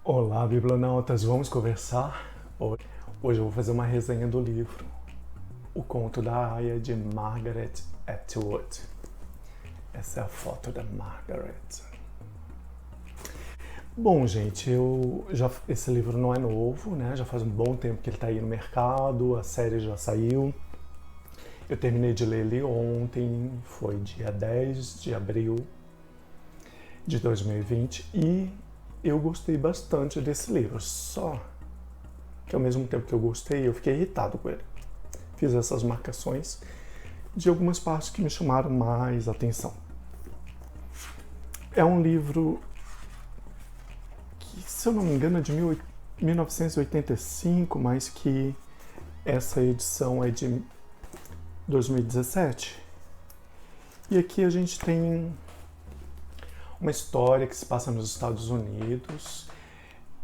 Olá, biblionautas, vamos conversar? Hoje eu vou fazer uma resenha do livro O Conto da Aia, de Margaret Atwood. Essa é a foto da Margaret. Bom, gente, esse livro não é novo, né? Já faz um bom tempo que ele está aí no mercado, a série já saiu. Eu terminei de ler ele ontem, foi dia 10 de abril de 2020 e eu gostei bastante desse livro, só que ao mesmo tempo que eu gostei, eu fiquei irritado com ele. Fiz essas marcações de algumas partes que me chamaram mais atenção. É um livro que, se eu não me engano, é de 1985, mas que essa edição é de 2017. E aqui a gente tem uma história que se passa nos Estados Unidos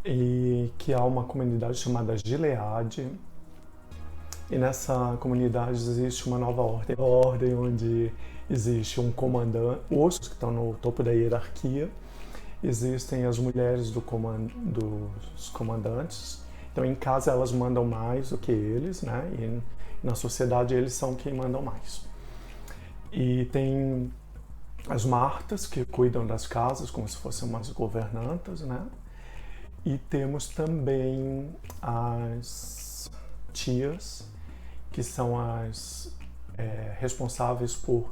e que há uma comunidade chamada Gilead. E nessa comunidade existe uma nova ordem onde existe um comandante, os que estão no topo da hierarquia, existem as mulheres dos comandantes. Então em casa elas mandam mais do que eles, né? E na sociedade eles são quem mandam mais. E tem as Martas, que cuidam das casas como se fossem umas governantas, né? E temos também as tias, que são as responsáveis por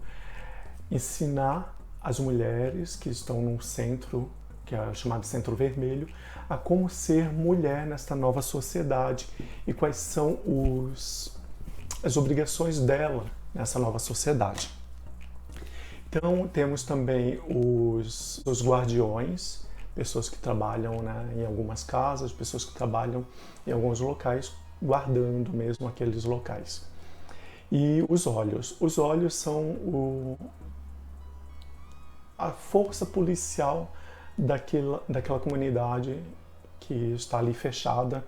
ensinar as mulheres que estão num centro, que é chamado Centro Vermelho, a como ser mulher nesta nova sociedade e quais são as obrigações dela nessa nova sociedade. Então, temos também os guardiões, pessoas que trabalham, né, em algumas casas, pessoas que trabalham em alguns locais, guardando mesmo aqueles locais. E os olhos. Os olhos são a força policial daquela comunidade que está ali fechada,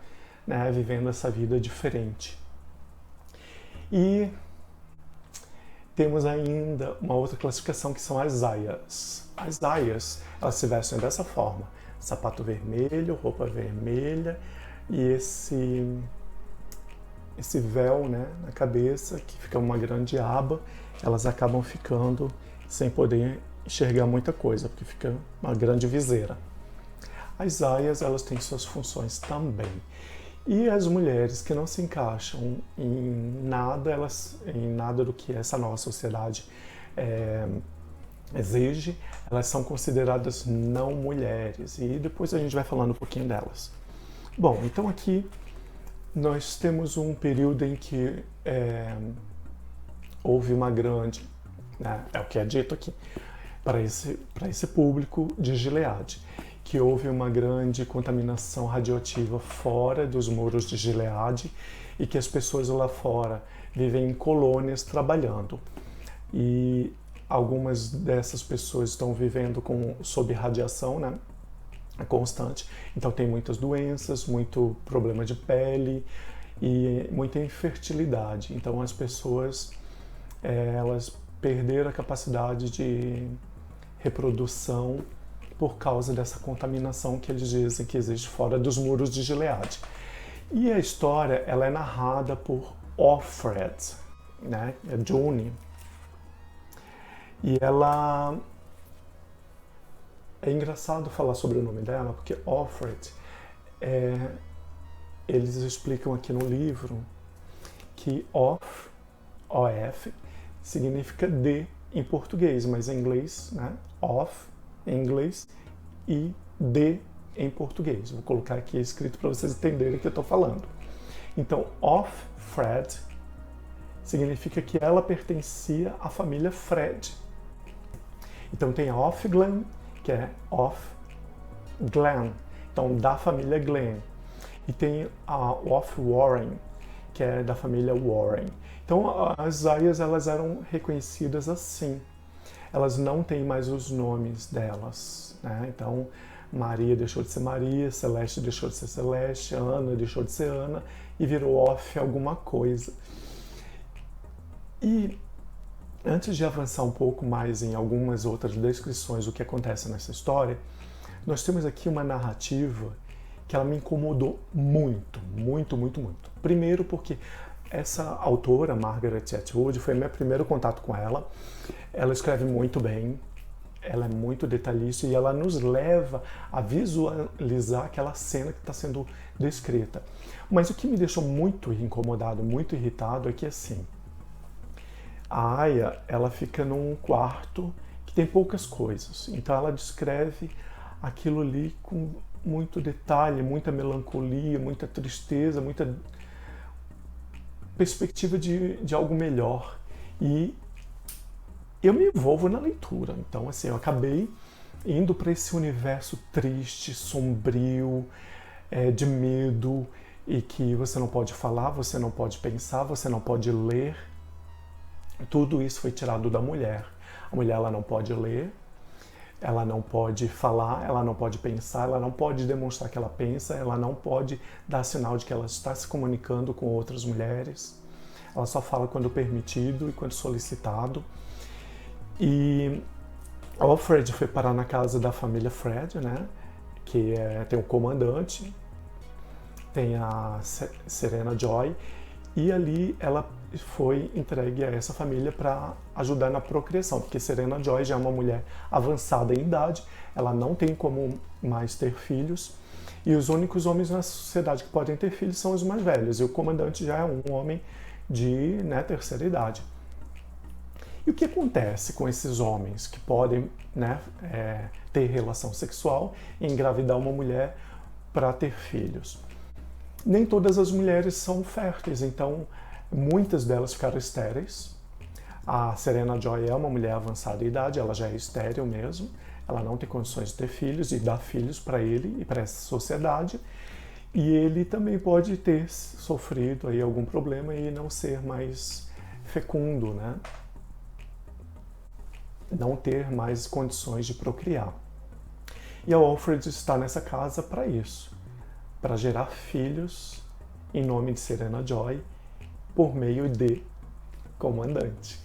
né, vivendo essa vida diferente. E temos ainda uma outra classificação que são as aias. As aias, elas se vestem dessa forma: sapato vermelho, roupa vermelha e esse véu, né, na cabeça, que fica uma grande aba. Elas acabam ficando sem poder enxergar muita coisa, porque fica uma grande viseira. As aias, elas têm suas funções também. E as mulheres que não se encaixam em nada do que essa nova sociedade exige, elas são consideradas não mulheres. E depois a gente vai falando um pouquinho delas. Bom, então aqui nós temos um período em que houve uma grande, né, é o que é dito aqui, para esse público de Gilead, que houve uma grande contaminação radioativa fora dos muros de Gilead e que as pessoas lá fora vivem em colônias trabalhando. E algumas dessas pessoas estão vivendo sob radiação, né, constante. Então tem muitas doenças, muito problema de pele e muita infertilidade. Então as pessoas elas perderam a capacidade de reprodução por causa dessa contaminação que eles dizem que existe fora dos muros de Gilead. E a história, ela é narrada por Offred, né? É June. E ela... É engraçado falar sobre o nome dela, porque Offred, eles explicam aqui no livro que off, O-F, significa de em português, mas em inglês, né? Off em inglês e de em português. Vou colocar aqui escrito para vocês entenderem o que eu estou falando. Então, Offred significa que ela pertencia à família Fred. Então tem a Offglen, que é Off Glen, então da família Glen. E tem a Off Warren, que é da família Warren. Então as aias, elas eram reconhecidas assim. Elas não têm mais os nomes delas, né? Então Maria deixou de ser Maria, Celeste deixou de ser Celeste, Ana deixou de ser Ana e virou Off alguma coisa. E antes de avançar um pouco mais em algumas outras descrições do que acontece nessa história, nós temos aqui uma narrativa que ela me incomodou muito, muito, muito, muito. Primeiro porque essa autora, Margaret Atwood, foi meu primeiro contato com ela. Ela escreve muito bem, ela é muito detalhista e ela nos leva a visualizar aquela cena que está sendo descrita. Mas o que me deixou muito incomodado, muito irritado, é que assim, a Aya, ela fica num quarto que tem poucas coisas. Então ela descreve aquilo ali com muito detalhe, muita melancolia, muita tristeza, muita perspectiva de algo melhor. E eu me envolvo na leitura. Então, assim, eu acabei indo para esse universo triste, sombrio, de medo, e que você não pode falar, você não pode pensar, você não pode ler. Tudo isso foi tirado da mulher. A mulher, ela não pode ler, ela não pode falar, ela não pode pensar, ela não pode demonstrar que ela pensa, ela não pode dar sinal de que ela está se comunicando com outras mulheres. Ela só fala quando permitido e quando solicitado. E o Fred foi parar na casa da família Fred, né? Que tem o comandante, tem a Serena Joy, e ali ela foi entregue a essa família para ajudar na procriação, porque Serena Joy já é uma mulher avançada em idade, ela não tem como mais ter filhos, e os únicos homens na sociedade que podem ter filhos são os mais velhos, e o comandante já é um homem de terceira idade. E o que acontece com esses homens que podem ter relação sexual e engravidar uma mulher para ter filhos? Nem todas as mulheres são férteis, então muitas delas ficaram estéreis. A Serena Joy é uma mulher avançada em idade, ela já é estéril mesmo, ela não tem condições de ter filhos e dar filhos para ele e para essa sociedade. E ele também pode ter sofrido aí algum problema e não ser mais fecundo, né? Não ter mais condições de procriar. E a Alfred está nessa casa para isso, para gerar filhos em nome de Serena Joy por meio de comandante.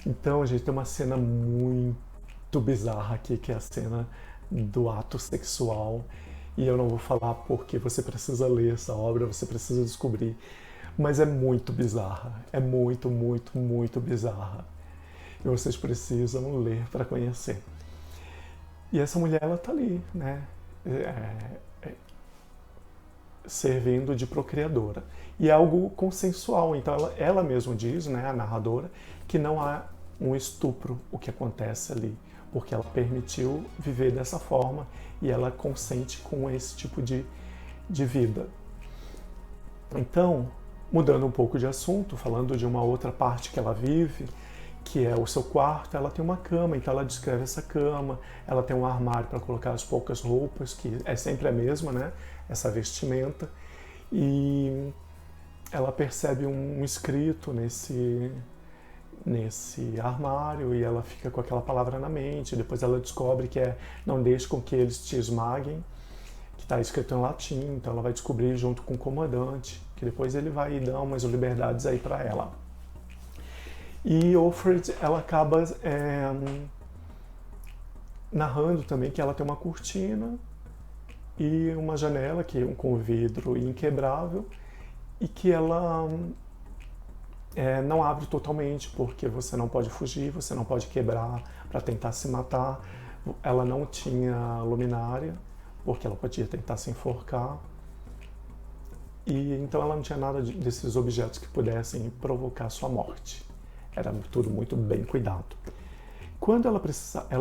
Então, a gente tem uma cena muito bizarra aqui, que é a cena do ato sexual. E eu não vou falar porque você precisa ler essa obra, você precisa descobrir. Mas é muito bizarra. É muito, muito, muito bizarra. E vocês precisam ler para conhecer. E essa mulher, ela tá ali, né? Servindo de procriadora. E é algo consensual. Então, ela mesma diz, né, a narradora, que não há um estupro o que acontece ali. Porque ela permitiu viver dessa forma e ela consente com esse tipo de vida. Então, mudando um pouco de assunto, falando de uma outra parte que ela vive, que é o seu quarto, ela tem uma cama, então ela descreve essa cama, ela tem um armário para colocar as poucas roupas, que é sempre a mesma, né? Essa vestimenta, e ela percebe um escrito nesse armário e ela fica com aquela palavra na mente. Depois ela descobre que não deixe com que eles te esmaguem, que está escrito em latim. Então ela vai descobrir junto com o comandante, que depois ele vai dar umas liberdades aí para ela. E Alfred, ela acaba narrando também que ela tem uma cortina e uma janela com vidro inquebrável, e que ela não abre totalmente, porque você não pode fugir, você não pode quebrar para tentar se matar. Ela não tinha luminária, porque ela podia tentar se enforcar. E então ela não tinha nada desses objetos que pudessem provocar sua morte. Era tudo muito bem cuidado. Quando ela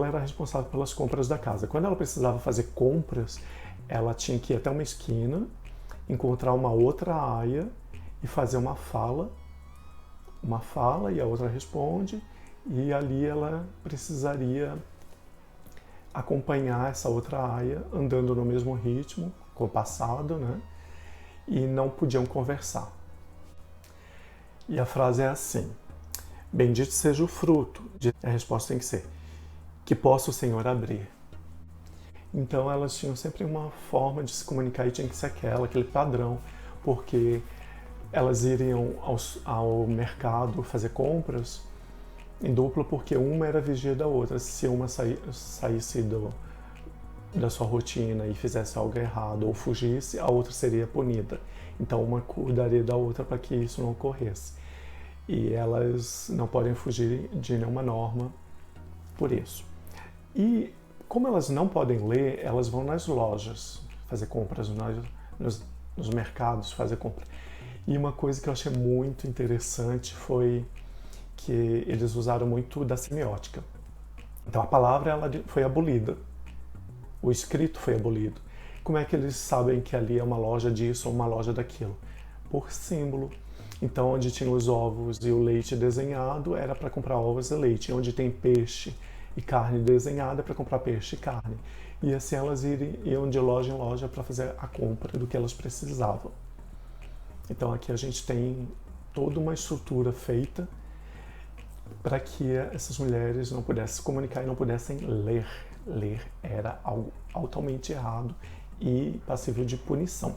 era responsável pelas compras da casa. Quando ela precisava fazer compras, ela tinha que ir até uma esquina, encontrar uma outra aia e fazer uma fala e a outra responde, e ali ela precisaria acompanhar essa outra aia andando no mesmo ritmo, compassado, né? E não podiam conversar. E a frase é assim: bendito seja o fruto. A resposta tem que ser: que possa o Senhor abrir. Então elas tinham sempre uma forma de se comunicar e tinha que ser aquele padrão, porque elas iriam ao mercado fazer compras em dupla, porque uma era vigia da outra. Se uma saísse da sua rotina e fizesse algo errado ou fugisse, a outra seria punida. Então uma cuidaria da outra para que isso não ocorresse. E elas não podem fugir de nenhuma norma por isso. E como elas não podem ler, elas vão nas lojas fazer compras, nos mercados fazer compras. E uma coisa que eu achei muito interessante foi que eles usaram muito da semiótica. Então a palavra ela foi abolida, o escrito foi abolido. Como é que eles sabem que ali é uma loja disso ou uma loja daquilo? Por símbolo. Então onde tinha os ovos e o leite desenhado era para comprar ovos e leite. Onde tem peixe e carne desenhada é para comprar peixe e carne. E assim elas iam de loja em loja para fazer a compra do que elas precisavam. Então aqui a gente tem toda uma estrutura feita para que essas mulheres não pudessem se comunicar e não pudessem ler. Ler era algo altamente errado e passível de punição.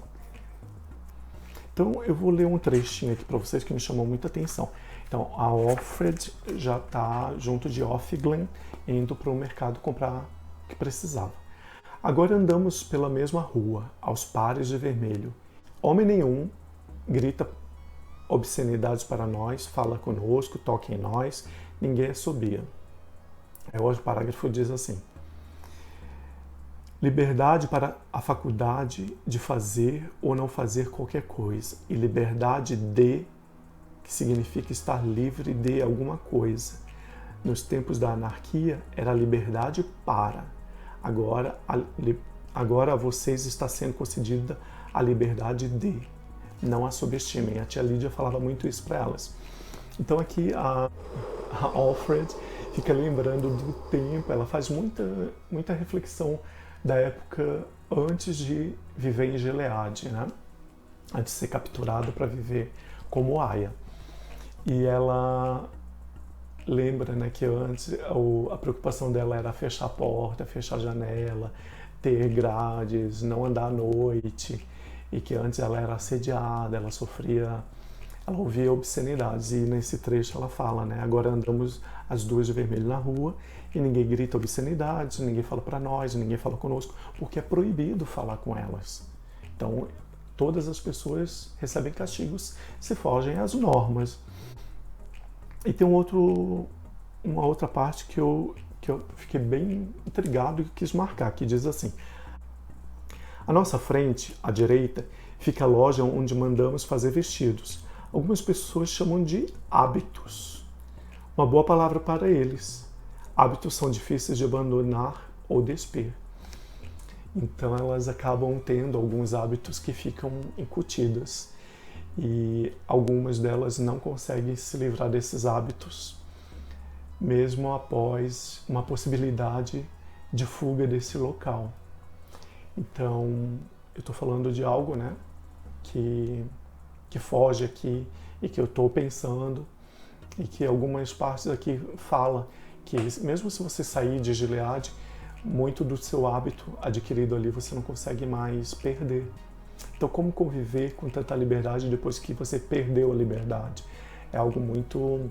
Então eu vou ler um trechinho aqui para vocês que me chamou muita atenção. Então a Offred já está junto de Offglen indo para o mercado comprar o que precisava. Agora andamos pela mesma rua, aos pares de vermelho. Homem nenhum grita obscenidades para nós, fala conosco, toca em nós, ninguém assobia. Hoje o parágrafo diz assim: liberdade para a faculdade de fazer ou não fazer qualquer coisa, e liberdade de, que significa estar livre de alguma coisa. Nos tempos da anarquia era liberdade para. Agora a vocês está sendo concedida a liberdade de. Não a subestimem. A tia Lídia falava muito isso para elas. Então aqui a Offred fica lembrando do tempo, ela faz muita reflexão da época antes de viver em Gileade, né? Antes de ser capturada para viver como aia. E ela lembra, né, que antes a preocupação dela era fechar a porta, fechar a janela, ter grades, não andar à noite, e que antes ela era assediada, ela ouvia obscenidades, e nesse trecho ela fala, né, agora andamos as duas de vermelho na rua e ninguém grita obscenidades, ninguém fala para nós, ninguém fala conosco, porque é proibido falar com elas. Então todas as pessoas recebem castigos se fogem às normas. E tem uma outra parte que eu fiquei bem intrigado e quis marcar, que diz assim: à nossa frente, à direita, fica a loja onde mandamos fazer vestidos. Algumas pessoas chamam de hábitos. Uma boa palavra para eles. Hábitos são difíceis de abandonar ou despir. Então elas acabam tendo alguns hábitos que ficam incutidos. E algumas delas não conseguem se livrar desses hábitos, mesmo após uma possibilidade de fuga desse local. Então, eu estou falando de algo, né, que foge aqui e que eu estou pensando, e que algumas partes aqui falam que mesmo se você sair de Gileade, muito do seu hábito adquirido ali você não consegue mais perder. Então, como conviver com tanta liberdade depois que você perdeu a liberdade? É algo muito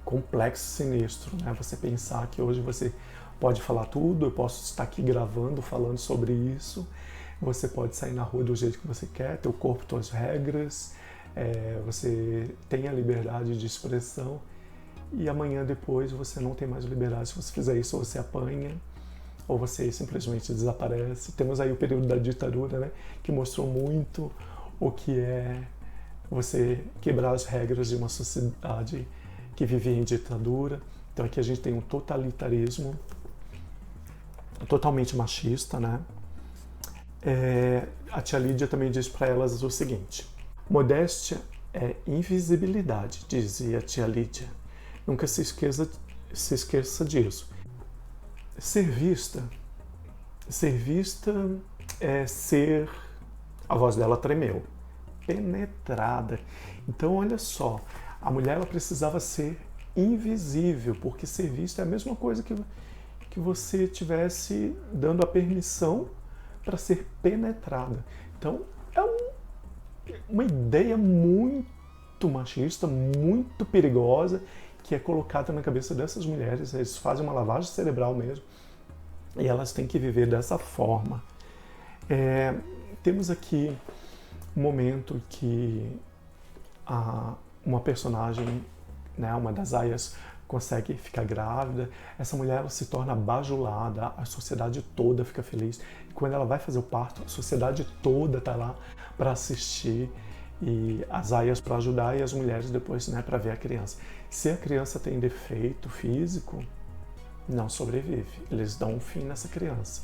complexo e sinistro, né? Você pensar que hoje você pode falar tudo, eu posso estar aqui gravando, falando sobre isso, você pode sair na rua do jeito que você quer, teu corpo, tuas regras, você tem a liberdade de expressão, e amanhã depois você não tem mais liberdade. Se você fizer isso, ou você apanha, ou você simplesmente desaparece. Temos aí o período da ditadura, né, que mostrou muito o que é você quebrar as regras de uma sociedade que vivia em ditadura. Então aqui a gente tem um totalitarismo totalmente machista, né? A tia Lídia também diz para elas o seguinte: modéstia é invisibilidade, dizia a tia Lídia. Nunca se esqueça disso. Ser vista é ser... A voz dela tremeu. Penetrada. Então, olha só, a mulher ela precisava ser invisível, porque ser vista é a mesma coisa que você estivesse dando a permissão para ser penetrada. Então, é uma ideia muito machista, muito perigosa, que é colocada na cabeça dessas mulheres. Eles fazem uma lavagem cerebral mesmo, e elas têm que viver dessa forma. Temos aqui um momento que uma personagem, né, uma das aias, consegue ficar grávida. Essa mulher ela se torna bajulada, a sociedade toda fica feliz. E quando ela vai fazer o parto, a sociedade toda está lá para assistir, e as aias para ajudar e as mulheres depois, né, para ver a criança. Se a criança tem defeito físico, não sobrevive. Eles dão um fim nessa criança.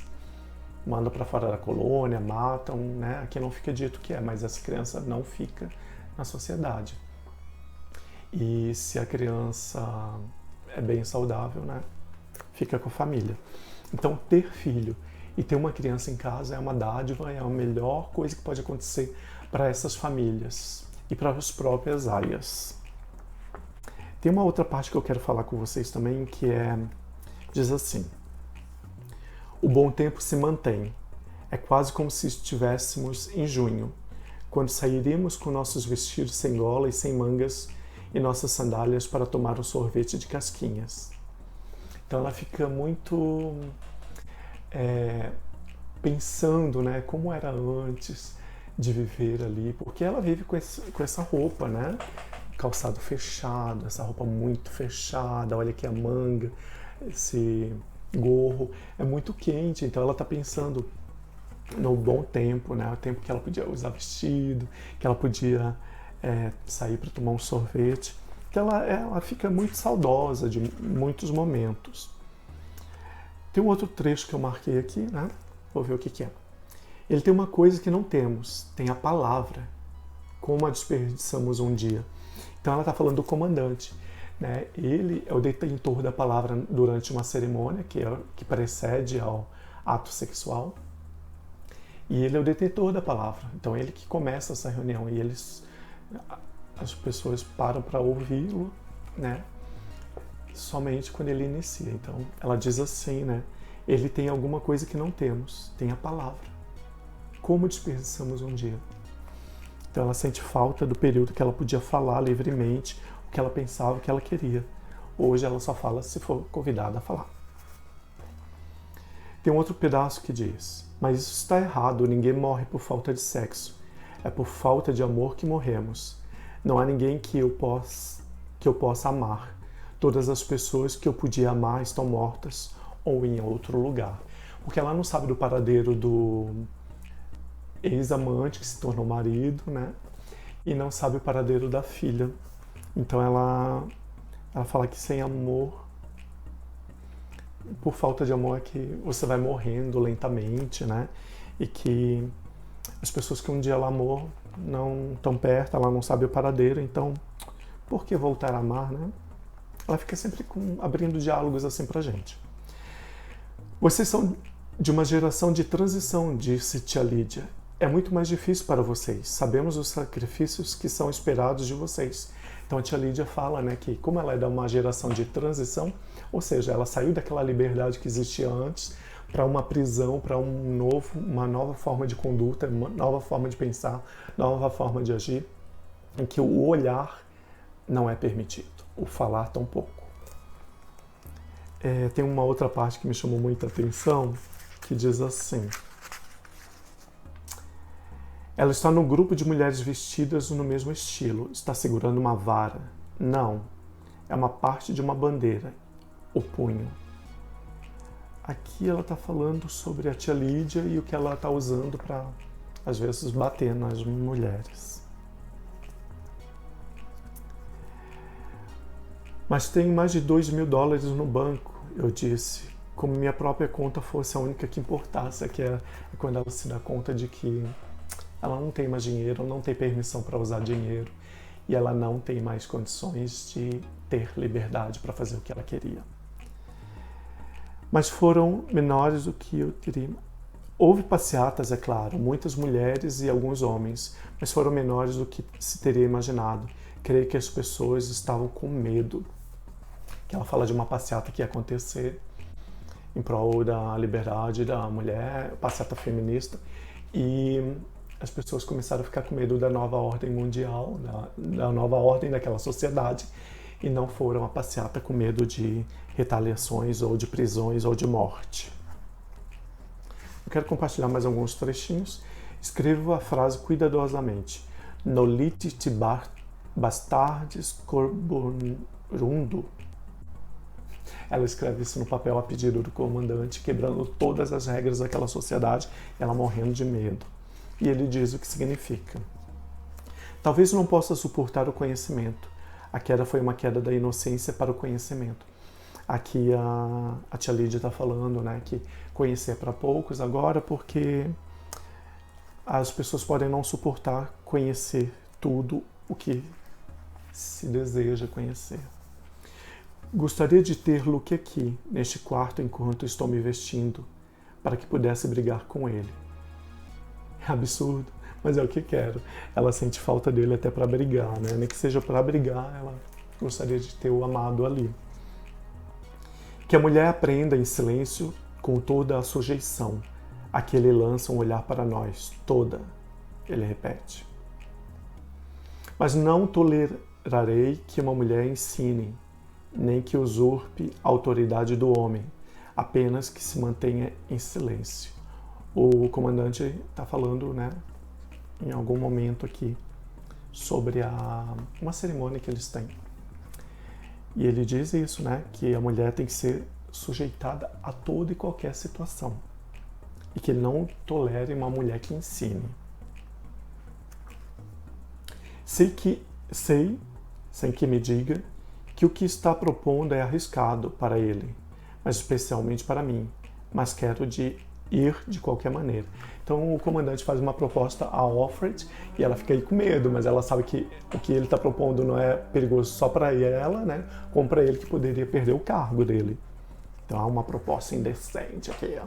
Mandam para fora da colônia, matam, né? Aqui não fica dito o que é, mas essa criança não fica na sociedade. E se a criança é bem saudável, né, fica com a família. Então, ter filho e ter uma criança em casa é uma dádiva, é a melhor coisa que pode acontecer para essas famílias e para as próprias aias. Tem uma outra parte que eu quero falar com vocês também, que diz assim: o bom tempo se mantém. É quase como se estivéssemos em junho, quando sairíamos com nossos vestidos sem gola e sem mangas e nossas sandálias para tomar um sorvete de casquinhas. Então ela fica muito pensando, né, como era antes de viver ali, porque ela vive com essa roupa, né, calçado fechado, essa roupa muito fechada, olha aqui a manga, esse gorro, é muito quente, então ela está pensando no bom tempo, né, o tempo que ela podia usar vestido, que ela podia sair para tomar um sorvete, que ela fica muito saudosa de muitos momentos. Tem um outro trecho que eu marquei aqui, né? Vou ver o que é. Ele tem uma coisa que não temos, tem a palavra. Como a desperdiçamos um dia. Então ela está falando do comandante, né? Ele é o detentor da palavra durante uma cerimônia que precede ao ato sexual. E ele é o detentor da palavra. Então ele que começa essa reunião e as pessoas param para ouvi-lo, né? Somente quando ele inicia. Então ela diz assim, né? Ele tem alguma coisa que não temos, tem a palavra. Como desperdiçamos um dia? Então ela sente falta do período que ela podia falar livremente o que ela pensava, o que ela queria. Hoje ela só fala se for convidada a falar. Tem um outro pedaço que diz: mas isso está errado, ninguém morre por falta de sexo. É por falta de amor que morremos. Não há ninguém que eu possa amar. Todas as pessoas que eu podia amar estão mortas ou em outro lugar. Porque ela não sabe do paradeiro do ex-amante que se tornou marido, né? E não sabe o paradeiro da filha. Então ela fala que sem amor, por falta de amor, é que você vai morrendo lentamente, né? E que as pessoas que um dia ela amou não estão perto, ela não sabe o paradeiro, então por que voltar a amar, né? Ela fica sempre abrindo diálogos assim pra gente. Vocês são de uma geração de transição, disse tia Lídia. É muito mais difícil para vocês. Sabemos os sacrifícios que são esperados de vocês. Então a tia Lídia fala, né, que como ela é de uma geração de transição, ou seja, ela saiu daquela liberdade que existia antes para uma prisão, para uma nova forma de conduta, uma nova forma de pensar, nova forma de agir, em que o olhar não é permitido, o falar tampouco. Tem uma outra parte que me chamou muita atenção, que diz assim: ela está no grupo de mulheres vestidas no mesmo estilo, está segurando uma vara. Não, é uma parte de uma bandeira, o punho. Aqui ela está falando sobre a tia Lídia e o que ela está usando para, às vezes, bater nas mulheres. Mas tenho mais de $2.000 no banco, eu disse, como minha própria conta fosse a única que importasse. Que é quando ela se dá conta de que ela não tem mais dinheiro, não tem permissão para usar dinheiro e ela não tem mais condições de ter liberdade para fazer o que ela queria. Mas foram menores do que eu teria. Houve passeatas, é claro, muitas mulheres e alguns homens, mas foram menores do que se teria imaginado. Creio que as pessoas estavam com medo. Que ela fala de uma passeata que ia acontecer em prol da liberdade da mulher, passeata feminista, e as pessoas começaram a ficar com medo da nova ordem mundial, da nova ordem daquela sociedade, e não foram à passeata com medo de retaliações ou de prisões ou de morte. Eu quero compartilhar mais alguns trechinhos. Escreva a frase cuidadosamente. Nolite bastardes corborundo. Ela escreve isso no papel a pedido do comandante, quebrando todas as regras daquela sociedade, ela morrendo de medo. E ele diz o que significa. Talvez não possa suportar o conhecimento. A queda foi uma queda da inocência para o conhecimento. Aqui a tia Lídia está falando, né, que conhecer é para poucos agora, porque as pessoas podem não suportar conhecer tudo o que se deseja conhecer. Gostaria de ter Luke aqui, neste quarto, enquanto estou me vestindo, para que pudesse brigar com ele. É absurdo, mas é o que quero. Ela sente falta dele até para brigar, né? Nem que seja para brigar, ela gostaria de ter o amado ali. Que a mulher aprenda em silêncio com toda a sujeição, a que ele lança um olhar para nós, toda, ele repete. Mas não tolerarei que uma mulher ensine, nem que usurpe a autoridade do homem, apenas que se mantenha em silêncio. O comandante está falando, né, em algum momento aqui, sobre uma cerimônia que eles têm. E ele diz isso, né, que a mulher tem que ser sujeitada a toda e qualquer situação. E que ele não tolere uma mulher que ensine. Sei, sem que me diga, que o que está propondo é arriscado para ele, mas especialmente para mim, mas quero ir de qualquer maneira. Então o comandante faz uma proposta a Offred e ela fica aí com medo, mas ela sabe que o que ele está propondo não é perigoso só para ela, né? Como para ele, que poderia perder o cargo dele. Então há uma proposta indecente aqui, ó.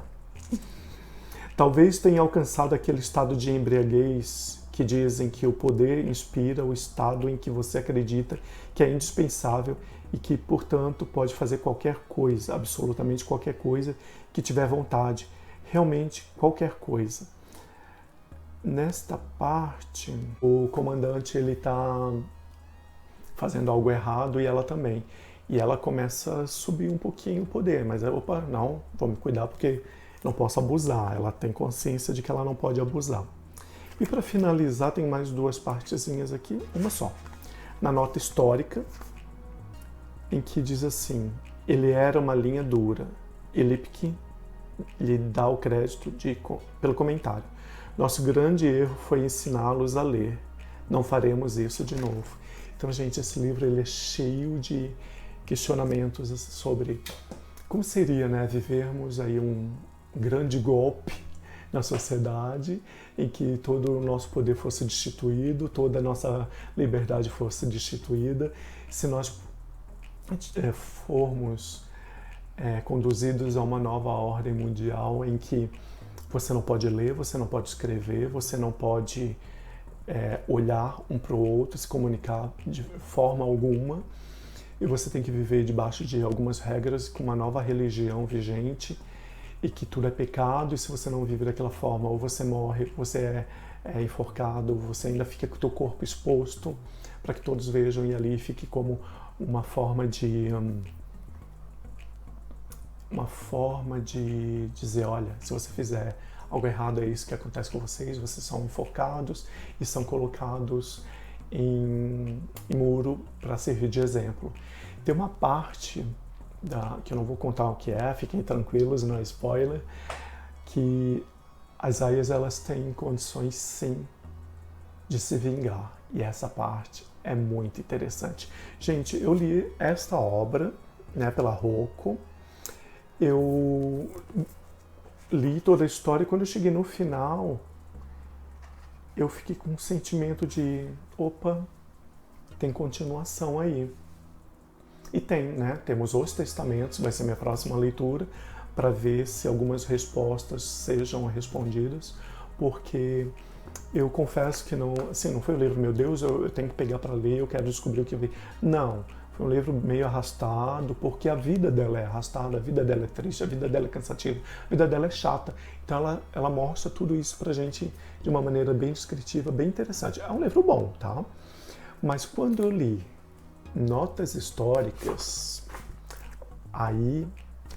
Talvez tenha alcançado aquele estado de embriaguez que dizem que o poder inspira o estado em que você acredita que é indispensável e que, portanto, pode fazer qualquer coisa, absolutamente qualquer coisa que tiver vontade, realmente qualquer coisa. Nesta parte, o comandante ele está fazendo algo errado e ela também. E ela começa a subir um pouquinho o poder, mas opa, não, vamos cuidar porque não posso abusar. Ela tem consciência de que ela não pode abusar. E para finalizar, tem mais duas partezinhas aqui, uma só. Na nota histórica, em que diz assim, ele era uma linha dura. E Lipke lhe dá o crédito pelo comentário. Nosso grande erro foi ensiná-los a ler. Não faremos isso de novo. Então, gente, esse livro ele é cheio de questionamentos sobre como seria, né, vivermos aí um grande golpe na sociedade, em que todo o nosso poder fosse destituído, toda a nossa liberdade fosse destituída, se nós formos conduzidos a uma nova ordem mundial em que você não pode ler, você não pode escrever, você não pode olhar um para o outro, se comunicar de forma alguma, e você tem que viver debaixo de algumas regras com uma nova religião vigente, e que tudo é pecado, e se você não vive daquela forma, ou você morre, você é enforcado, você ainda fica com o teu corpo exposto para que todos vejam e ali fique como uma forma de dizer, olha, se você fizer algo errado é isso que acontece com vocês são enforcados e são colocados em muro para servir de exemplo. Tem uma parte que eu não vou contar o que é, fiquem tranquilos, não é spoiler, que as aias elas têm condições sim de se vingar, e essa parte é muito interessante. Gente, eu li esta obra, né, pela Rocco, eu li toda a história e quando eu cheguei no final eu fiquei com um sentimento de opa, tem continuação aí. E tem, né? Temos os testamentos, vai ser minha próxima leitura, para ver se algumas respostas sejam respondidas, porque eu confesso que não, assim, não foi um livro, meu Deus, eu tenho que pegar para ler, eu quero descobrir o que eu vi. Não, foi um livro meio arrastado, porque a vida dela é arrastada, a vida dela é triste, a vida dela é cansativa, a vida dela é chata. Então ela mostra tudo isso pra gente de uma maneira bem descritiva, bem interessante. É um livro bom, tá? Mas quando eu li notas históricas, aí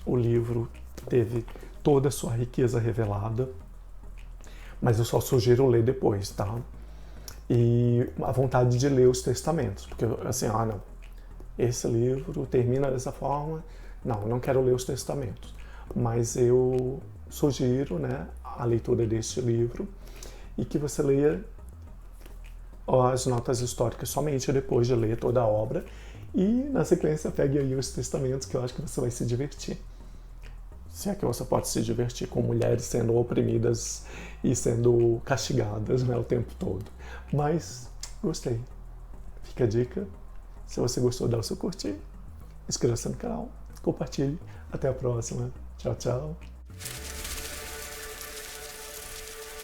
o livro teve toda a sua riqueza revelada, mas eu só sugiro ler depois, tá? E a vontade de ler os testamentos, porque assim, não, esse livro termina dessa forma, não quero ler os testamentos, mas eu sugiro, né, a leitura deste livro e que você leia as notas históricas somente depois de ler toda a obra e na sequência pegue aí os testamentos, que eu acho que você vai se divertir. Se é que você pode se divertir com mulheres sendo oprimidas e sendo castigadas, né, o tempo todo. Mas gostei. Fica a dica. Se você gostou, dá o seu curtir. Inscreva-se no canal. Compartilhe. Até a próxima. Tchau, tchau.